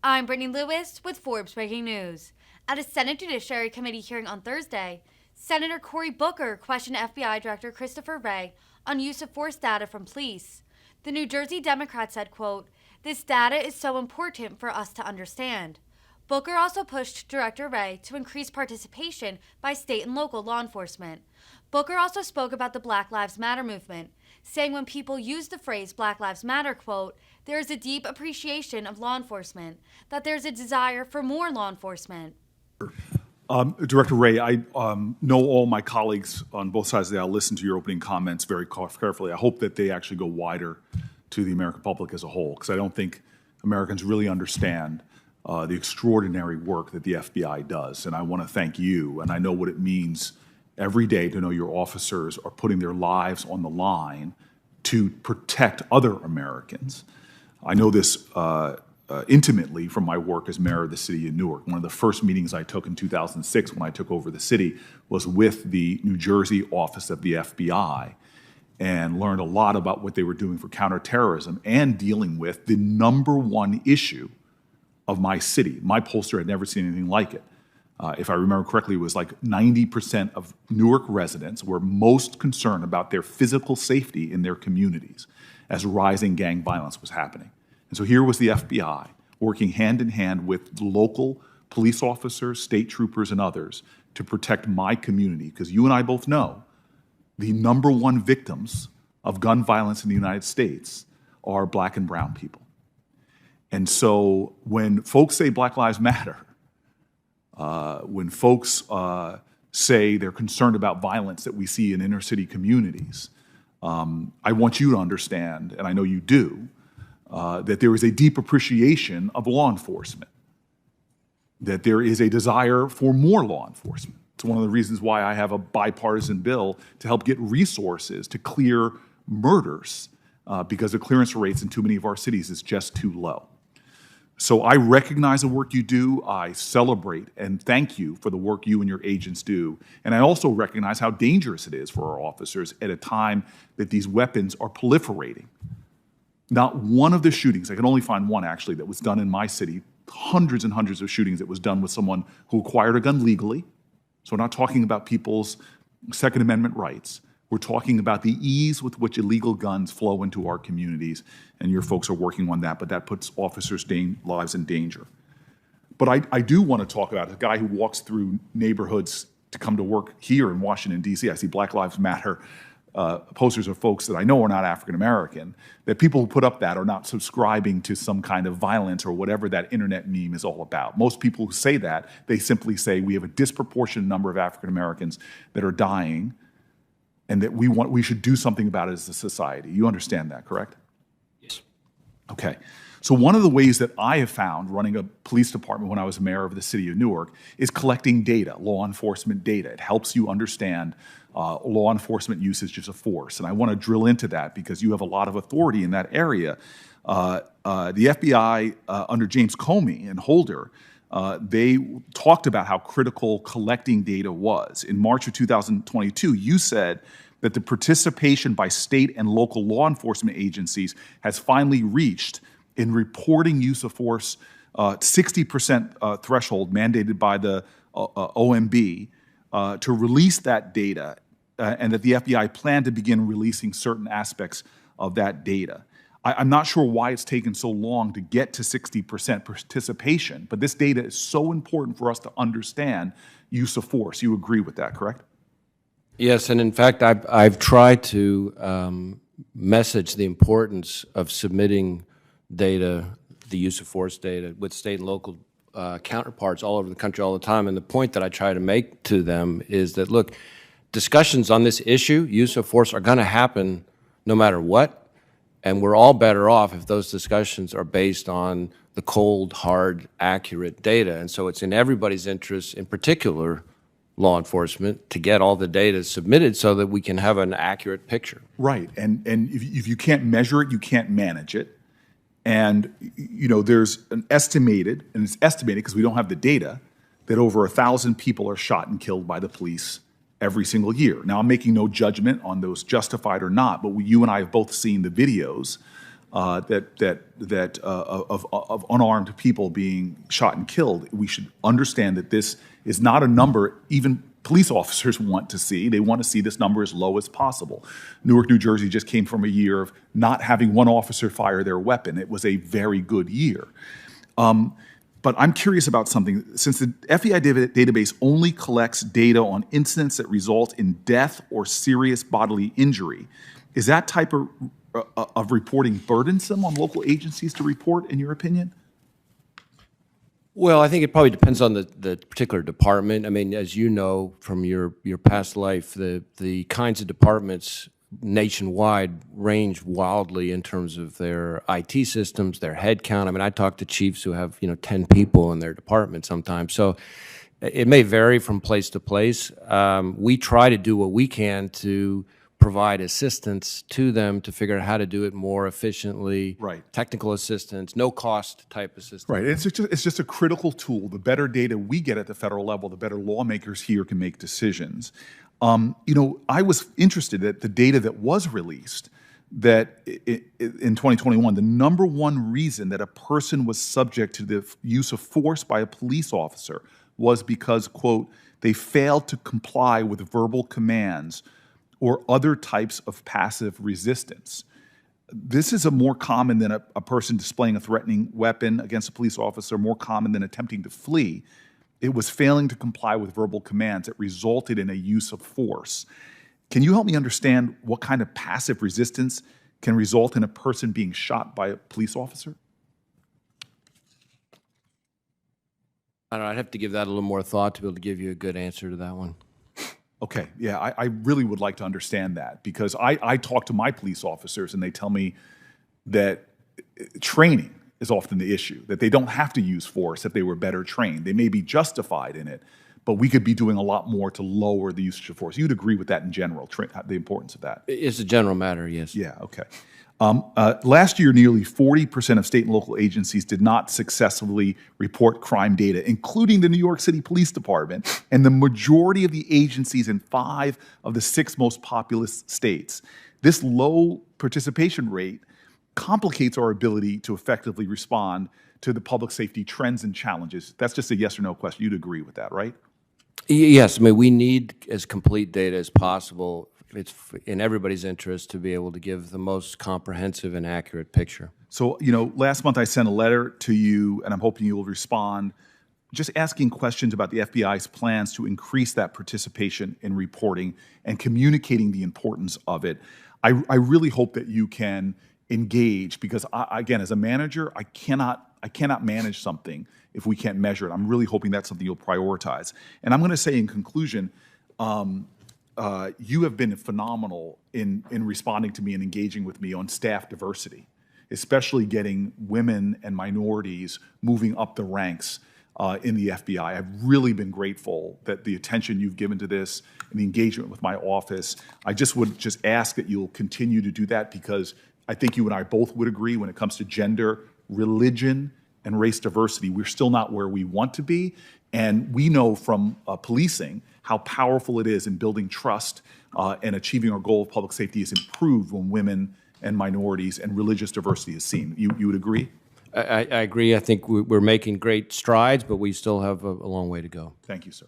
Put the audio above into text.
I'm Brittany Lewis with Forbes Breaking News. At a Senate Judiciary Committee hearing on Thursday, Senator Cory Booker questioned FBI Director Christopher Wray on use of force data from police. The New Jersey Democrat said, quote, "This data is so important for us to understand." Booker also pushed Director Wray to increase participation by state and local law enforcement. Booker also spoke about the Black Lives Matter movement, saying when people use the phrase Black Lives Matter, quote, "there is a deep appreciation of law enforcement, that there's a desire for more law enforcement." Director Wray, I know all my colleagues on both sides of the aisle listened to your opening comments very carefully. I hope that they actually go wider to the American public as a whole, because I don't think Americans really understand the extraordinary work that the FBI does. And I want to thank you, and I know what it means every day to know your officers are putting their lives on the line to protect other Americans. I know this intimately from my work as mayor of the city of Newark. One of the first meetings I took in 2006 when I took over the city was with the New Jersey office of the FBI, and learned a lot about what they were doing for counterterrorism and dealing with the #1 issue of my city. My pollster had never seen anything like it. If I remember correctly, it was like 90% of Newark residents were most concerned about their physical safety in their communities as rising gang violence was happening. And so here was the FBI working hand in hand with local police officers, state troopers, and others to protect my community. Because you and I both know the #1 victims of gun violence in the United States are Black and brown people. And so when folks say Black Lives Matter, when folks say they're concerned about violence that we see in inner city communities, I want you to understand, and I know you do, that there is a deep appreciation of law enforcement, that there is a desire for more law enforcement. It's one of the reasons why I have a bipartisan bill to help get resources to clear murders, because the clearance rates in too many of our cities is just too low. So I recognize the work you do. I celebrate and thank you for the work you and your agents do. And I also recognize how dangerous it is for our officers at a time that these weapons are proliferating. Not one of the shootings, I can only find one actually, that was done in my city, hundreds and hundreds of shootings that was done with someone who acquired a gun legally. So we're not talking about people's Second Amendment rights. We're talking about the ease with which illegal guns flow into our communities, and your folks are working on that, but that puts officers' lives in danger. But I do want to talk about a guy who walks through neighborhoods to come to work here in Washington, D.C. I see Black Lives Matter posters of folks that I know are not African American, that people who put up that are not subscribing to some kind of violence or whatever that internet meme is all about. Most people who say that, they simply say we have a disproportionate number of African Americans that are dying, and that we should do something about it as a society. You understand that, correct? Yes. Okay. So one of the ways that I have found running a police department when I was mayor of the city of Newark is collecting data, law enforcement data. It helps you understand law enforcement usage of force. And I want to drill into that because you have a lot of authority in that area. The FBI, under James Comey and Holder, they talked about how critical collecting data was. In March of 2022, you said that the participation by state and local law enforcement agencies has finally reached in reporting use of force 60% threshold mandated by the OMB to release that data, and that the FBI planned to begin releasing certain aspects of that data. I'm not sure why it's taken so long to get to 60% participation, but this data is so important for us to understand use of force. You agree with that, correct? Yes, and in fact, I've tried to message the importance of submitting data, the use of force data, with state and local counterparts all over the country all the time. And the point that I try to make to them is that, look, discussions on this issue, use of force, are going to happen no matter what. And we're all better off if those discussions are based on the cold, hard, accurate data. And so it's in everybody's interest, in particular law enforcement, to get all the data submitted so that we can have an accurate picture. Right. And if you can't measure it, you can't manage it. And, you know, there's an estimated, and it's estimated because we don't have the data, that over 1,000 people are shot and killed by the police every single year. Now, I'm making no judgment on those justified or not, but you and I have both seen the videos of unarmed people being shot and killed. We should understand that this is not a number even police officers want to see. They want to see this number as low as possible. Newark, New Jersey just came from a year of not having one officer fire their weapon. It was a very good year. But I'm curious about something. Since the FBI database only collects data on incidents that result in death or serious bodily injury, is that type of reporting burdensome on local agencies to report, in your opinion? Well, I think it probably depends on the particular department. I mean, as you know from your past life, the kinds of departments nationwide range wildly in terms of their IT systems, their head count. I mean, I talk to chiefs who have 10 people in their department sometimes. So it may vary from place to place. We try to do what we can to provide assistance to them to figure out how to do it more efficiently. Right. Technical assistance, no cost type assistance. Right. It's just a critical tool. The better data we get at the federal level, the better lawmakers here can make decisions. I was interested that the data that was released that in 2021, the number one reason that a person was subject to the use of force by a police officer was because, quote, they failed to comply with verbal commands or other types of passive resistance. This is more common than a person displaying a threatening weapon against a police officer, more common than attempting to flee. It was failing to comply with verbal commands that resulted in a use of force. Can you help me understand what kind of passive resistance can result in a person being shot by a police officer? I don't know, I'd have to give that a little more thought to be able to give you a good answer to that one. Okay, yeah, I really would like to understand that because I talk to my police officers and they tell me that training is often the issue, that they don't have to use force if they were better trained. They may be justified in it, but we could be doing a lot more to lower the usage of force. You'd agree with that in general, the importance of that? It's a general matter, yes. Yeah, okay. Last year, nearly 40% of state and local agencies did not successfully report crime data, including the New York City Police Department, and the majority of the agencies in 5 of the 6 most populous states. This low participation rate complicates our ability to effectively respond to the public safety trends and challenges. That's just a yes or no question. You'd agree with that, right? Yes, I mean, we need as complete data as possible. It's in everybody's interest to be able to give the most comprehensive and accurate picture. So, last month I sent a letter to you, and I'm hoping you will respond, just asking questions about the FBI's plans to increase that participation in reporting and communicating the importance of it. I really hope that you can engage because, again, as a manager, I cannot manage something if we can't measure it. I'm really hoping that's something you'll prioritize. And I'm going to say in conclusion, you have been phenomenal in responding to me and engaging with me on staff diversity, especially getting women and minorities moving up the ranks in the FBI. I've really been grateful that the attention you've given to this and the engagement with my office. I would ask that you'll continue to do that because I think you and I both would agree when it comes to gender, religion, and race diversity, we're still not where we want to be. And we know from policing how powerful it is in building trust and achieving our goal of public safety is improved when women and minorities and religious diversity is seen. You would agree? I agree. I think we're making great strides, but we still have a long way to go. Thank you, sir.